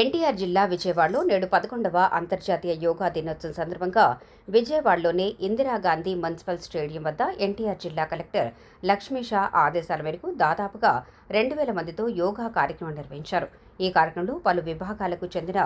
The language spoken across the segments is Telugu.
ఎన్టీఆర్ జిల్లా విజయవాడలో నేడు 11వ అంతర్జాతీయ యోగా దినోత్సవం సందర్భంగా విజయవాడలోని ఇందిరాగాంధీ మున్సిపల్ స్టేడియం వద్ద ఎన్టీఆర్ జిల్లా కలెక్టర్ లక్ష్మీషా ఆదేశాల మేరకు దాదాపుగా 2000 మందితో యోగా కార్యక్రమం నిర్వహించారు. ఈ కార్యక్రమంలో పలు విభాగాలకు చెందిన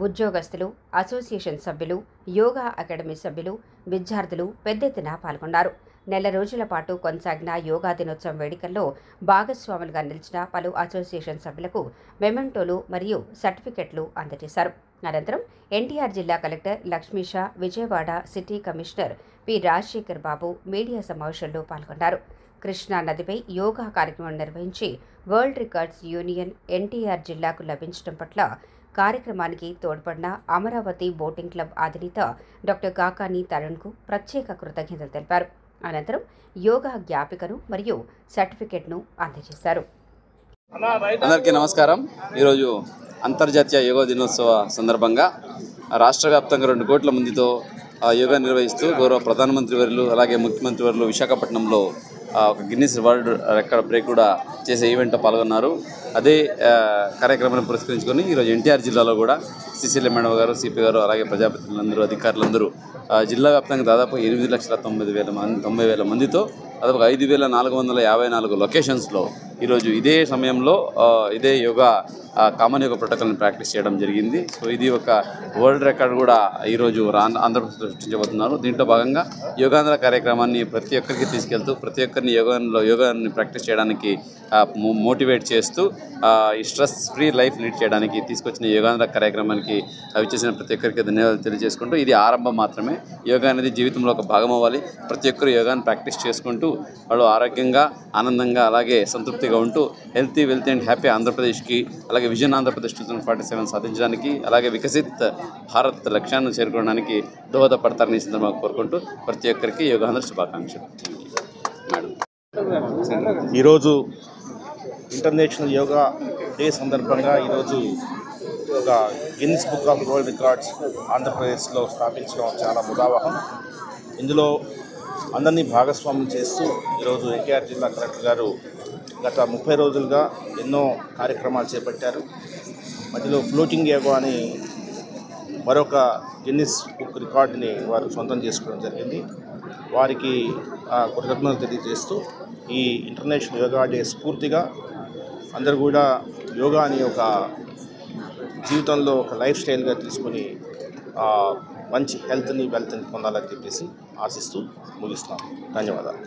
ఉద్యోగస్తులు, అసోసియేషన్ సభ్యులు, యోగా అకాడమీ సభ్యులు, విద్యార్థులు పెద్ద ఎత్తున పాల్గొన్నారు. నెల రోజుల పాటు కొనసాగిన యోగా దినోత్సవం వేడుకల్లో భాగస్వాములుగా నిలిచిన పలు అసోసియేషన్ సభ్యులకు మెమెంటోలు మరియు సర్టిఫికెట్లు అందజేశారు. అనంతరం ఎన్టీఆర్ జిల్లా collector Lakshmisha, Vijayawada city commissioner P Rajasekhar Babu media సమావేశంలో పాల్గొన్నారు. కృష్ణా నదిపై యోగా కార్యక్రమం నిర్వహించి వరల్డ్ రికార్డ్స్ యూనియన్ ఎన్టీఆర్ జిల్లాకు లభించడం పట్ల కార్యక్రమానికి తోడ్పడిన అమరావతి బోటింగ్ క్లబ్ అధినేత డాక్టర్ కాకాని తరుణ్కు ప్రత్యేక కృతజ్ఞతలు తెలిపారు. అనంతరం యోగా జ్ఞాపికను మరియు సర్టిఫికెట్ను అందజేశారు. అందరికీ నమస్కారం. ఈరోజు అంతర్జాతీయ యోగా దినోత్సవ సందర్భంగా రాష్ట్ర వ్యాప్తంగా 2 కోట్ల మందితో యోగా నిర్వహిస్తూ గౌరవ ప్రధానమంత్రి వర్యులు అలాగే ముఖ్యమంత్రి వర్యులు విశాఖపట్నంలో ఒక గిన్నిస్ వరల్డ్ రికార్డ్ బ్రేక్ కూడా చేసే ఈవెంట్లో పాల్గొన్నారు. అదే కార్యక్రమాన్ని పురస్కరించుకొని ఈరోజు ఎన్టీఆర్ జిల్లాలో కూడా సిసిఎల్ మేడం గారు, సిపి గారు అలాగే ప్రజాప్రతినిధులందరూ, అధికారులందరూ జిల్లా వ్యాప్తంగా దాదాపు 8,90,000 మందితో దాదాపు 5,454 లొకేషన్స్లో ఈరోజు ఇదే సమయంలో ఇదే యోగా కామన్ యోగా ప్రోటోకాల్ని ప్రాక్టీస్ చేయడం జరిగింది. సో ఇది ఒక వరల్డ్ రికార్డ్ కూడా ఈరోజు ఆంధ్రప్రదేశ్ సృష్టించబోతున్నారు. దీంట్లో భాగంగా యోగాంధ్ర కార్యక్రమాన్ని ప్రతి ఒక్కరికి తీసుకెళ్తూ ప్రతి ఒక్కరిని యోగాన్ని ప్రాక్టీస్ చేయడానికి మోటివేట్ చేస్తూ ఈ స్ట్రెస్ ఫ్రీ లైఫ్ లీడ్ చేయడానికి తీసుకొచ్చిన యోగాంధ్ర కార్యక్రమానికి చేసిన ప్రతి ఒక్కరికి ధన్యవాదాలు తెలియజేసుకుంటూ ఇది ఆరంభం మాత్రమే. యోగా అనేది జీవితంలో ఒక భాగం అవ్వాలి. ప్రతి ఒక్కరు యోగాన్ని ప్రాక్టీస్ చేసుకుంటూ వాళ్ళు ఆరోగ్యంగా, ఆనందంగా అలాగే సంతృప్తిగా ఉంటూ హెల్తీ, వెల్తీ అండ్ హ్యాపీ ఆంధ్రప్రదేశ్కి అలాగే విజన్ ఆంధ్రప్రదేశ్ 2047 సాధించడానికి అలాగే వికసిత్ భారత్ లక్ష్యాన్ని చేరుకోవడానికి దోహదపడతారని సందర్భంగా కోరుకుంటూ ప్రతి ఒక్కరికి యోగాంధ్ర శుభాకాంక్షలు. ఈరోజు ఇంటర్నేషనల్ యోగా డే సందర్భంగా ఈరోజు ఒక Guinness book of world records ఆంధ్రప్రదేశ్లో స్థాపించడం చాలా ముదావహం. ఇందులో అందరినీ భాగస్వామ్యం చేస్తూ ఈరోజు ఎన్టీఆర్ జిల్లా కలెక్టర్ గారు గత 30 రోజులుగా ఎన్నో కార్యక్రమాలు చేపట్టారు. మధ్యలో ఫ్లోటింగ్ యోగా అని మరొక గిన్నిస్ బుక్ రికార్డుని వారు సొంతం చేసుకోవడం జరిగింది. వారికి కృతజ్ఞతలు తెలియజేస్తూ ఈ ఇంటర్నేషనల్ యోగా డే స్ఫూర్తిగా అందరూ కూడా యోగాని ఒక జీవితంలో ఒక లైఫ్ స్టైల్గా తీసుకొని మంచి హెల్త్ని, వెల్త్ని పొందాలని చెప్పేసి ఆశిస్తూ ముగిస్తాను. ధన్యవాదాలు.